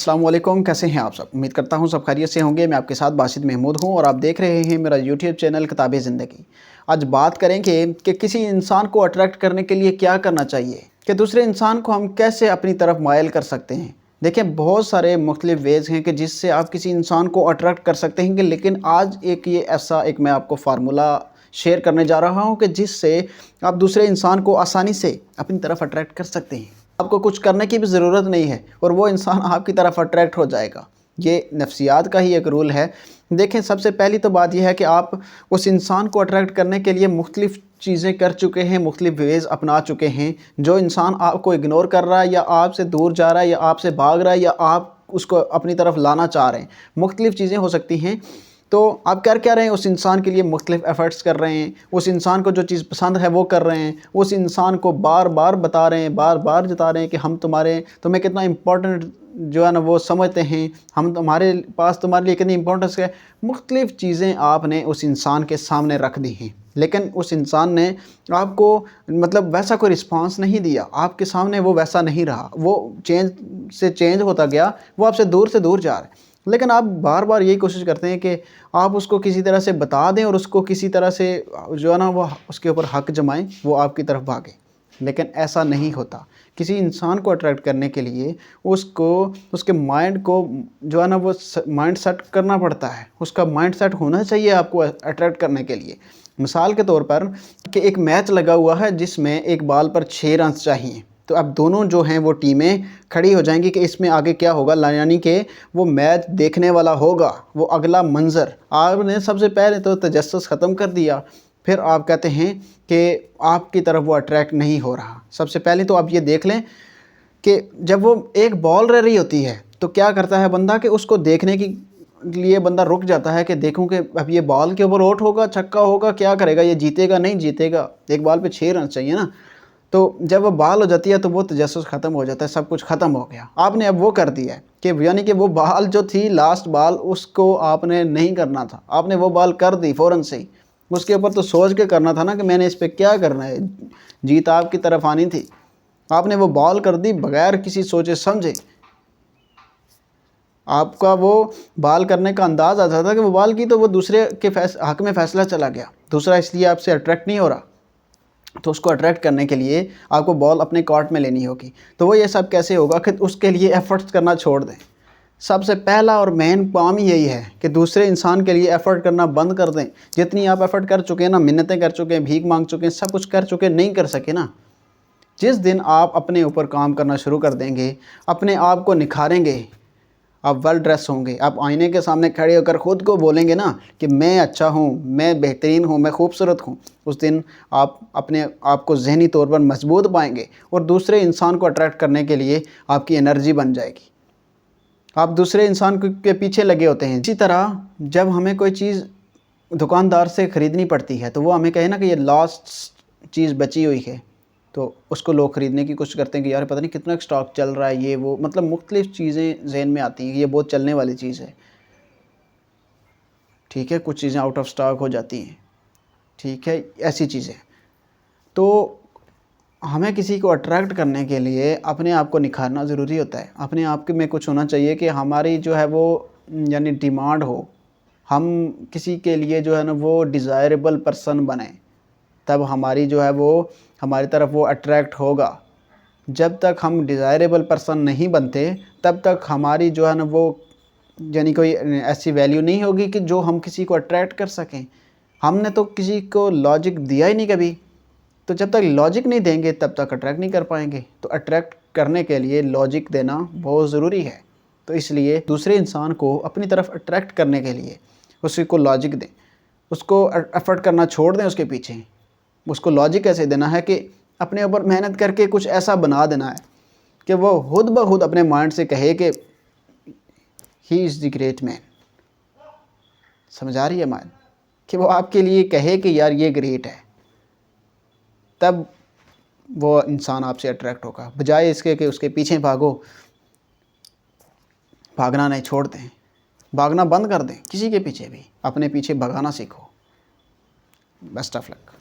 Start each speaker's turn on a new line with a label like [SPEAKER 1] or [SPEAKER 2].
[SPEAKER 1] अस्सलाम वालेकुम, कैसे हैं आप सब। उम्मीद करता हूं सब खैरियत से होंगे। मैं आपके साथ बासित महमूद हूं और आप देख रहे हैं मेरा यूट्यूब चैनल किताबे ज़िंदगी। आज बात करेंगे कि किसी इंसान को अट्रैक्ट करने के लिए क्या करना चाहिए, कि दूसरे इंसान को हम कैसे अपनी तरफ मायल कर सकते हैं। देखिए, बहुत सारे मुख्तलिफ वेज़ हैं कि जिससे आप किसी इंसान को अट्रैक्ट कर सकते हैं, लेकिन आज एक मैं आपको फार्मूला शेयर करने जा रहा हूँ कि जिससे आप दूसरे इंसान को आसानी से अपनी तरफ अट्रैक्ट कर सकते हैं। आपको कुछ करने की भी ज़रूरत नहीं है और वो इंसान आपकी तरफ अट्रैक्ट हो जाएगा। ये नफ्सियात का ही एक रूल है। देखें, सबसे पहली तो बात यह है कि आप उस इंसान को अट्रैक्ट करने के लिए मुख्तलिफ़ चीज़ें कर चुके हैं, मुख्तलिफ़ वेज़ अपना चुके हैं। जो इंसान आपको इग्नोर कर रहा है या आपसे दूर जा रहा है या आपसे भाग रहा है या आप उसको अपनी तरफ लाना चाह रहे हैं, मुख्तलिफ़ चीज़ें हो सकती हैं। तो आप कर क्या रहे हैं, उस इंसान के लिए मुख्तलिफ़ एफ़र्ट्स कर रहे हैं, उस इंसान को जो चीज़ पसंद है वो कर रहे हैं, उस इंसान को बार बार बता रहे हैं, बार बार जता रहे हैं कि हम तुम्हें कितना इम्पोर्टेंट जो है ना वो समझते हैं, हम तुम्हारे पास तुम्हारे लिए कितनी इम्पोर्टेंस है। मुख्तलिफ़ चीज़ें आपने उस इंसान के सामने रख दी हैं, लेकिन उस इंसान ने आपको वैसा कोई रिस्पॉन्स नहीं दिया। आपके सामने वो वैसा नहीं रहा, वो चेंज होता गया, वो आपसे दूर जा रहा है। लेकिन आप बार बार यही कोशिश करते हैं कि आप उसको किसी तरह से बता दें और उसको किसी तरह से जो है ना वो उसके ऊपर हक जमाएं, वो आपकी तरफ भागे। लेकिन ऐसा नहीं होता। किसी इंसान को अट्रैक्ट करने के लिए उसको उसके माइंड को जो है ना वो माइंड सेट करना पड़ता है। उसका माइंड सेट होना चाहिए आपको अट्रैक्ट करने के लिए। मिसाल के तौर पर कि एक मैच लगा हुआ है जिसमें एक बॉल पर 6 रन चाहिए, तो अब दोनों जो हैं वो टीमें खड़ी हो जाएंगी कि इसमें आगे क्या होगा, यानी कि वो मैच देखने वाला होगा, वो अगला मंज़र। आपने सबसे पहले तो तजस्सुस ख़त्म कर दिया, फिर आप कहते हैं कि आपकी तरफ वो अट्रैक्ट नहीं हो रहा। सबसे पहले तो आप ये देख लें कि जब वो एक बॉल रह रही होती है तो क्या करता है बंदा कि उसको देखने की लिए बंदा रुक जाता है कि देखूं कि अब ये बॉल के ऊपर आउट होगा, छक्का होगा, क्या करेगा, ये जीतेगा नहीं जीतेगा। एक बॉल पे 6 रन चाहिए ना। तो जब वो बॉल हो जाती है तो वो तजस्सुस ख़त्म हो जाता है, सब कुछ ख़त्म हो गया। आपने अब वो कर दिया है कि यानी कि वो बॉल जो थी लास्ट बॉल, उसको आपने नहीं करना था, आपने वो बॉल कर दी फ़ौरन से ही। उसके ऊपर तो सोच के करना था ना कि मैंने इस पर क्या करना है, जीत आपकी तरफ आनी थी। आपने वो बॉल कर दी बग़ैर किसी सोचे समझे। आपका वो बॉल करने का अंदाज़ आता था कि वो बॉल की तो वो दूसरे के हक़ में फ़ैसला चला गया, दूसरा इसलिए आपसे अट्रैक्ट नहीं हो रहा। तो उसको अट्रैक्ट करने के लिए आपको बॉल अपने कोर्ट में लेनी होगी। तो वो ये सब कैसे होगा कि उसके लिए एफ़र्ट्स करना छोड़ दें। सबसे पहला और मेन काम ही यही है कि दूसरे इंसान के लिए एफ़र्ट करना बंद कर दें। जितनी आप एफ़र्ट कर चुके हैं ना, मिन्नतें कर चुके हैं, भीख मांग चुके हैं, सब कुछ कर चुके हैं, नहीं कर सके ना। जिस दिन आप अपने ऊपर काम करना शुरू कर देंगे, अपने आप को निखारेंगे, आप वेल ड्रेस होंगे, आप आईने के सामने खड़े होकर ख़ुद को बोलेंगे ना कि मैं अच्छा हूँ, मैं बेहतरीन हूँ, मैं खूबसूरत हूँ, उस दिन आप अपने आप को ज़हनी तौर पर मजबूत पाएंगे और दूसरे इंसान को अट्रैक्ट करने के लिए आपकी एनर्जी बन जाएगी। आप दूसरे इंसान के पीछे लगे होते हैं। इसी तरह जब हमें कोई चीज़ दुकानदार से ख़रीदनी पड़ती है तो वो हमें कहे ना कि ये लास्ट चीज़ बची हुई है, तो उसको लोग ख़रीदने की कोशिश करते हैं कि यार पता नहीं कितना स्टॉक चल रहा है, ये वो मुख्तलिफ़ चीज़ें ज़हन में आती हैं कि ये बहुत चलने वाली चीज़ है। ठीक है, कुछ चीज़ें आउट ऑफ स्टॉक हो जाती हैं, ठीक है, ऐसी चीज़ें। तो हमें किसी को अट्रैक्ट करने के लिए अपने आप को निखारना ज़रूरी होता है। अपने आप के में कुछ होना चाहिए कि हमारी जो है वो यानी डिमांड हो, हम किसी के लिए जो है ना वो डिज़ायरेबल पर्सन बने, तब हमारी जो है वो हमारी तरफ वो अट्रैक्ट होगा। जब तक हम डिज़ायरेबल पर्सन नहीं बनते तब तक हमारी जो है ना वो यानी कोई ऐसी वैल्यू नहीं होगी कि जो हम किसी को अट्रैक्ट कर सकें। हमने तो किसी को लॉजिक दिया ही नहीं कभी, तो जब तक लॉजिक नहीं देंगे तब तक अट्रैक्ट नहीं कर पाएंगे। तो अट्रैक्ट करने के लिए लॉजिक देना बहुत ज़रूरी है। तो इसलिए दूसरे इंसान को अपनी तरफ अट्रैक्ट करने के लिए उसको लॉजिक दें, उसको एफ़र्ट करना छोड़ दें उसके पीछे। उसको लॉजिक ऐसे देना है कि अपने ऊपर मेहनत करके कुछ ऐसा बना देना है कि वो खुद ब खुद अपने माइंड से कहे कि he is the great man. समझ आ रही है माइंड, कि वो आपके लिए कहे कि यार ये ग्रेट है, तब वो इंसान आपसे अट्रैक्ट होगा। बजाय इसके कि उसके पीछे भागो, भागना नहीं, छोड़ दें, भागना बंद कर दें। किसी के पीछे भी अपने पीछे भगाना सीखो। Best of luck.